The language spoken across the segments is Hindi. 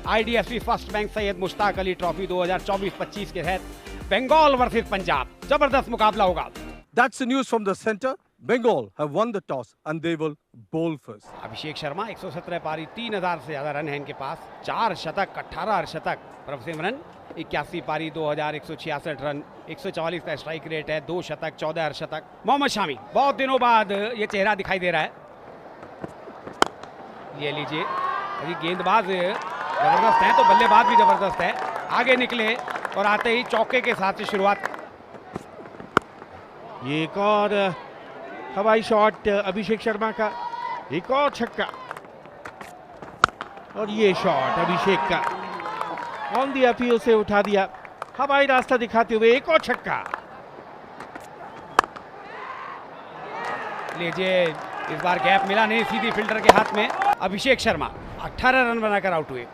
IDFC first bank Syed Mushtaq Ali trophy 2024-25 के तहत बंगाल वर्सेस पंजाब जबरदस्त मुकाबला होगा। That's the news from the center. Bengal have won the toss and they will bowl first. Abhishek Sharma 117 पारी 3000 से ज्यादा रन है इनके पास, 4 शतक 18 अर्धशतक। प्रभसिमरन 81 पारी 2166 रन, 144 का स्ट्राइक रेट है, 2 शतक 14 अर्धशतक। मोहम्मद शामी बहुत दिनों बाद ये चेहरा दिखाई दे रहा है। ये लीजिए, अभी गेंदबाज जबरदस्त है तो बल्लेबाज भी जबरदस्त है। आगे निकले और आते ही चौके के साथ से शुरुआत। ये एक और हवाई शॉट अभिषेक शर्मा का, एक और छक्का और ये शॉट अभिषेक का ऑन दी अपील से उठा दिया, हवाई रास्ता दिखाते हुए एक और छक्का। लीजिए, इस बार गैप मिला नहीं, सीधी फील्डर के हाथ में। अभिषेक शर्मा 18 रन बनाकर आउट हुए।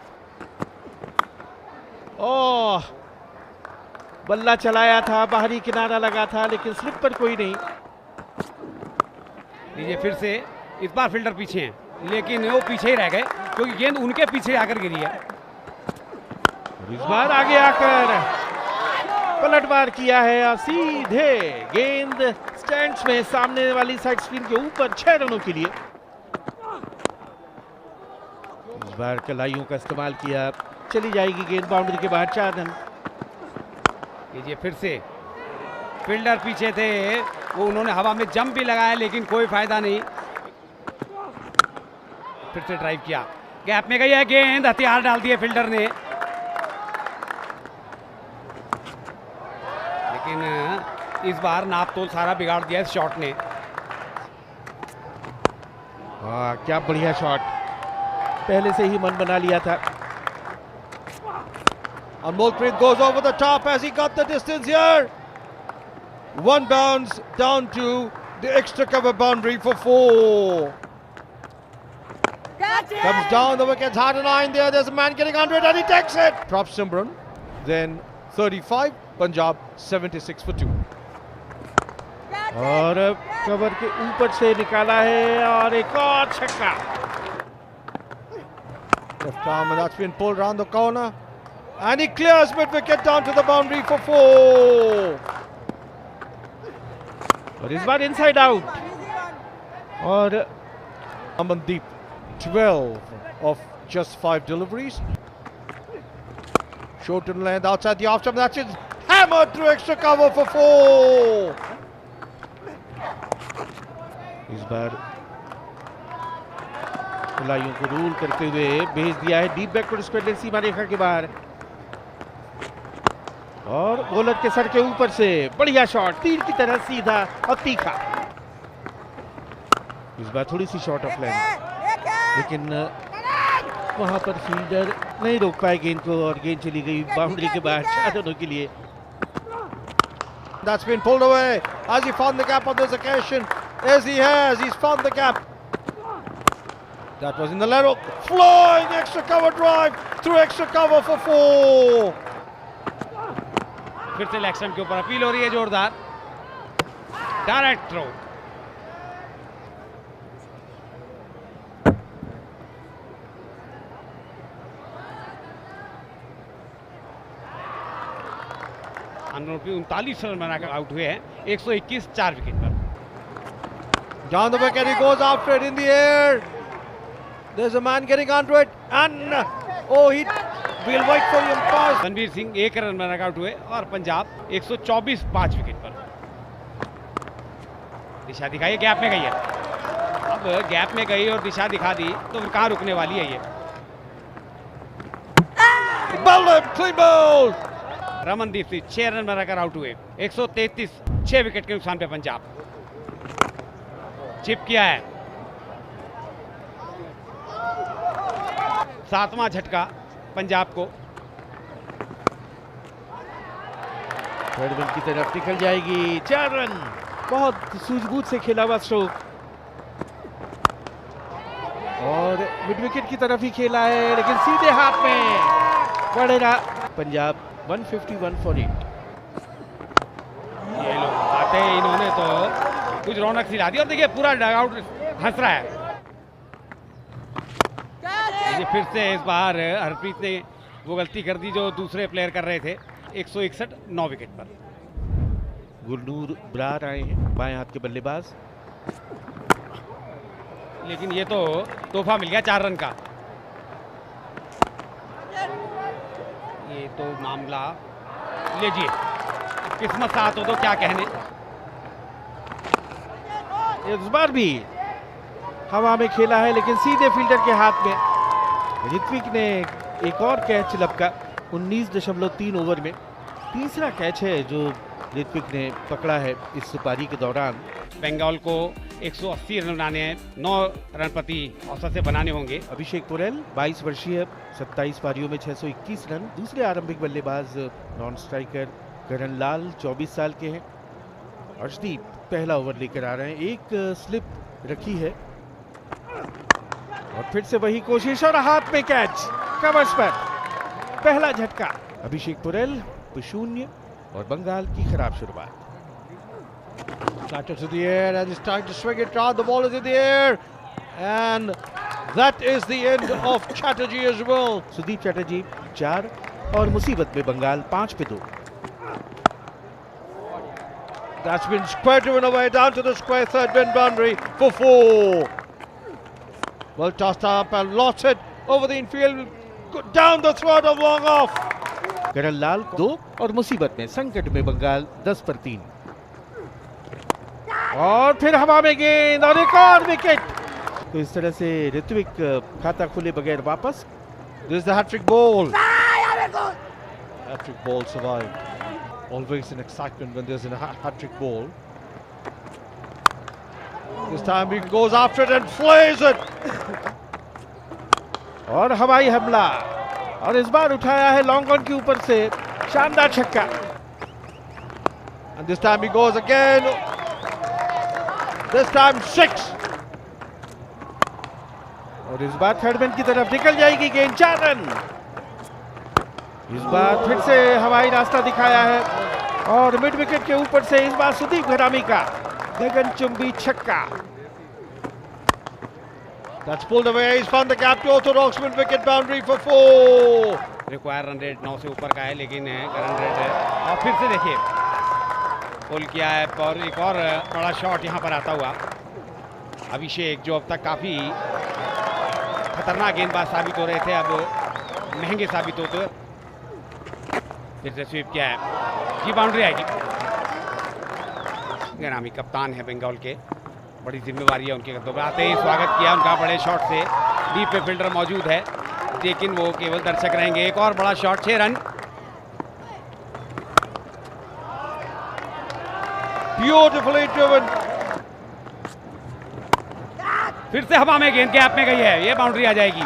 ओह, बल्ला चलाया था, बाहरी किनारा लगा था लेकिन स्लिप पर कोई नहीं। लीजिए फिर से, इस बार फील्डर पीछे हैं लेकिन वो पीछे ही रह गए क्योंकि गेंद उनके पीछे आकर गिरी है। इस बार आगे आकर पलटवार किया है और सीधे गेंद स्टैंड्स में सामने वाली साइड स्क्रीन के ऊपर 6 रनों के लिए। इस बार कलाइयों का इस्तेमाल किया, चली जाएगी गेंद बाउंड्री के बाहर, 4 रन। लीजिए फिर से, फील्डर पीछे थे, वो उन्होंने हवा में जंप भी लगाया लेकिन कोई फायदा नहीं। फिर से ड्राइव किया, गैप में गई है गेंद, हथियार डाल दिए फील्डर ने। लेकिन इस बार नाप तोल सारा बिगाड़ दिया इस शॉट ने। वाह, क्या बढ़िया शॉट, पहले से ही मन बना लिया था। Amolpreet goes over the top as he got the distance here. One bounce down to the extra cover boundary for 4. Comes down, the wicket's hard and line there. There's a man getting under it and he takes it. Prabhsimran, then 35, Punjab 76 for 2. और कवर के ऊपर से निकाला है और एक और छक्का। Left arm and that's been pulled round the corner. And he clears mid wicket down to the boundary for 4. और इस बार इनसाइड आउट। और Amandeep 12 of just 5 deliveries. Short and length outside the off stump. That's it. Hammered through extra cover for 4. इस बार खिलाड़ियों को रूल करते हुए भेज दिया है डीप बैकवर्ड स्क्वायर सीमा रेखा के बाहर। और बॉलर के सर के ऊपर से बढ़िया शॉट, तीर की तरह सीधा और तीखा। इस बार थोड़ी सी शॉर्ट ऑफ लेंथ, लेकिन वहां पर फील्डर नहीं रोक पाए गेंद को और गेंद चली गई बाउंड्री के बाहर 4 रनों के लिए। That's been pulled away. Has he found the gap on this occasion? Yes, he has. He's found the gap. That was in the lateral. Flying extra cover drive through extra cover for 4. फिर से लेग स्टंप के ऊपर अपील हो रही है जोरदार, डायरेक्ट थ्रो। अनरूपी 39 रन बनाकर आउट हुए हैं, 121 4 विकेट पर। Down the wicket, he goes after it in the air. There's a man getting onto it, and we'll wait for him pass. Ranveer Singh 1 run बनाकर आउट हुए और पंजाब 124 5 विकेट पर। दिशा दिखाई, गैप में गई है। अब गैप में गई और दिशा दिखा दी तो फिर कहां रुकने वाली है ये। Clean ball. Ramandeep Singh 6 run बनाकर आउट हुए, 133 6 विकेट के नुकसान पे पंजाब। चिप किया है, 7वां झटका पंजाब को। थर्ड वन की तरफ निकल जाएगी, 4 रन, बहुत सूझबूझ से खेला हुआ स्ट्रोक और मिड विकेट की तरफ ही खेला है लेकिन सीधे हाथ में पड़ेगा। पंजाब 151 फॉर 8। ये लोग आते ही इन्होंने तो कुछ रौनक सिला दी और देखिए पूरा डगआउट हंस रहा है। ये फिर से इस बार हरप्रीत ने वो गलती कर दी जो दूसरे प्लेयर कर रहे थे। 161 9 विकेट पर। गुरनूर ब्रार आए हैं, बाएं हाथ के बल्लेबाज। लेकिन ये तो तोहफा मिल गया 4 रन का। ये तो मामला लीजिए, किस्मत साथ हो तो क्या कहने। इस बार भी हवा में खेला है लेकिन सीधे फील्डर के हाथ में। ऋत्विक ने एक और कैच लपका 19.3 ओवर में। तीसरा कैच है जो ऋत्विक ने पकड़ा है इस पारी के दौरान। बंगाल को 180 रन बनाने हैं, 9 रन प्रति औसत से बनाने होंगे। अभिषेक पुरेल 22 वर्षीय, 27 पारियों में 621 रन। दूसरे आरंभिक बल्लेबाज नॉन स्ट्राइकर करण लाल 24 साल के हैं। अर्शदीप पहला ओवर लेकर आ रहे हैं, एक स्लिप रखी है और फिर से वही कोशिश और हाथ में कैच कवर्स पर। पहला झटका अभिषेक पुरेल 0 और बंगाल की खराब शुरुआत। Batter to the air and he's trying to swing it round. The ball is in the air and that is the end of Chatterjee as well. Sudeep Chatterjee 4 और मुसीबत में बंगाल 5 पे 2। That's been square driven away down to the square third bin boundary for 4. Well tossed up and lost it over the infield down the throat of long off. करण लाल 2 और मुसीबत में संकट में बंगाल 10 पर 3। और फिर हवा में गेंद और एक और विकेट। तो इस तरह से ऋत्विक खाता खुले बगैर वापस। This is the hat-trick ball. Hat-trick ball survived. Always an excitement when there's a hat-trick ball. This time he goes after it and flays it. और हवाई हमला और इस बार उठाया है लॉन्ग ऑन के ऊपर से शानदार छक्का। And this time he goes again. This time 6. और इस बार थर्ड मैन की तरफ निकल जाएगी गेंद, 4 रन। इस बार फिर से हवाई रास्ता दिखाया है और मिड विकेट के ऊपर से इस बार सुदीप घरामी का गगनचुंबी छक्का। That's pulled away. He's found the gap to orthodox mid wicket boundary for 4. Require run rate 9 से ऊपर का है लेकिन रन रेट और फिर से देखिए पुल किया है और एक और बड़ा शॉट यहाँ पर आता हुआ। अभिषेक जो अब तक काफी खतरनाक गेंदबाज साबित हो रहे थे अब महंगे साबित होते। फिर से स्वीप किया है, ये बाउंड्री आएगी। घरामी कप्तान है बंगाल के, बड़ी जिम्मेवारी है उनके कंधों पर। आते ही स्वागत किया उनका बड़े शॉट से। डीप पे फील्डर मौजूद है लेकिन वो केवल दर्शक रहेंगे। एक और बड़ा शॉट, 6 रन। Beautifully driven. फिर से हवा में गेंद गैप में गई है, ये बाउंड्री आ जाएगी।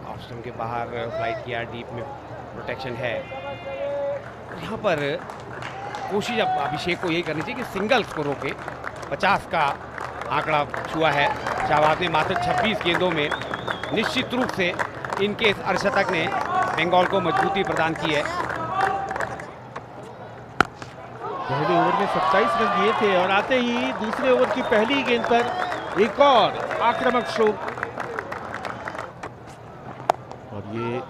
ऑफ स्टंप के बाहर फ्लाइट किया, डीप में प्रोटेक्शन है। यहाँ पर कोशिश अब अभिषेक को यही करनी चाहिए कि सिंगल्स को रोके। 50 का आंकड़ा छुआ है शाहबाज ने मात्र 26 गेंदों में। निश्चित रूप से इनके इस अर्धशतक ने बंगाल को मजबूती प्रदान की है। पहले ओवर में 27 रन दिए थे और आते ही दूसरे ओवर की पहली गेंद पर एक और आक्रामक स्ट्रोक और ये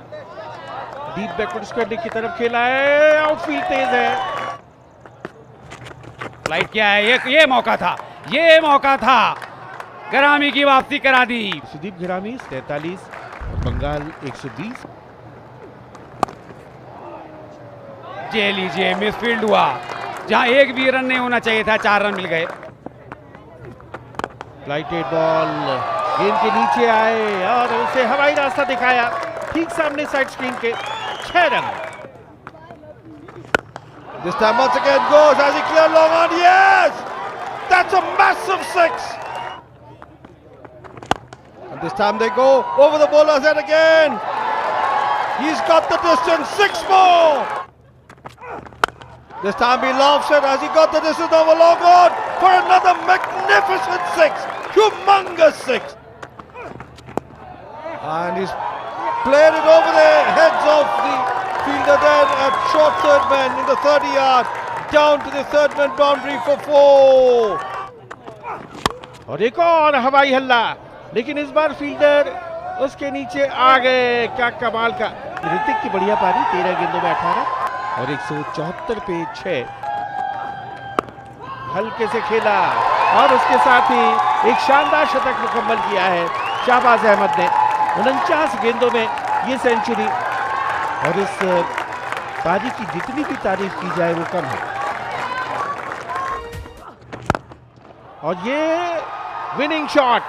डीप बैकवर्ड स्क्वायर की तरफ खेला है। आउटफील्ड तेज है, फ्लाइट किया है। ये मौका था, ये मौका था, घरामी की वापसी करा दी। सुदीप घरामी 43 और बंगाल 120। जे लीजिए, मिसफील्ड हुआ जहां एक भी रन नहीं होना चाहिए था, 4 रन मिल गए। फ्लाइटेड बॉल गेंद के नीचे आए और उसे हवाई रास्ता दिखाया ठीक सामने साइड स्क्रीन के। 6 run. This time once again goes as he cleared long on. Yes! That's a massive 6. And this time they go over the bowler's head again. He's got the distance. 6 more. This time he laughs it as he got the distance over long on for another magnificent 6. Humongous 6. And he's played it over the heads of the fielder there at short third man in the 30 yard down to the third man boundary for 4. और एक और हवाई हल्ला, लेकिन इस बार फील्डर उसके नीचे आ गए। क्या कमाल का ऋतिक की बढ़िया पारी, 13 गेंदों में 18 और 174 पे 6। हल्के से खेला और उसके साथ ही एक शानदार शतक मुकम्मल किया है शाहबाज अहमद ने। 49 गेंदों में ये सेंचुरी, और इस पारी की जितनी भी तारीफ की जाए वो कम है। और ये विनिंग शॉट